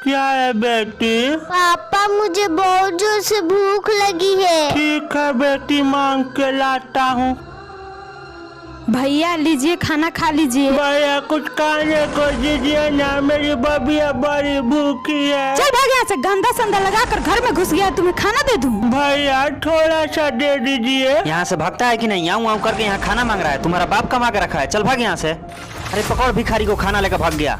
क्या है बेटी? पापा मुझे बहुत जोर से भूख लगी है। ठीक है बेटी, मांग के लाता हूँ। भैया लीजिए, खाना खा लीजिए। भैया कुछ खाने को दीजिए ना, मेरी बबिया बड़ी भूखी है। चल भाग यहाँ से, गंदा संदा लगा कर घर में घुस गया, तुम्हें खाना दे दूं? भैया थोड़ा सा दे दीजिए। यहाँ से भागता है कि नहीं? आऊँ आऊँ करके यहाँ खाना मांग रहा है। तुम्हारा बाप कमा के रखा है, चल भाग यहाँ से। अरे पकड़, भिखारी को खाना लेकर भाग गया।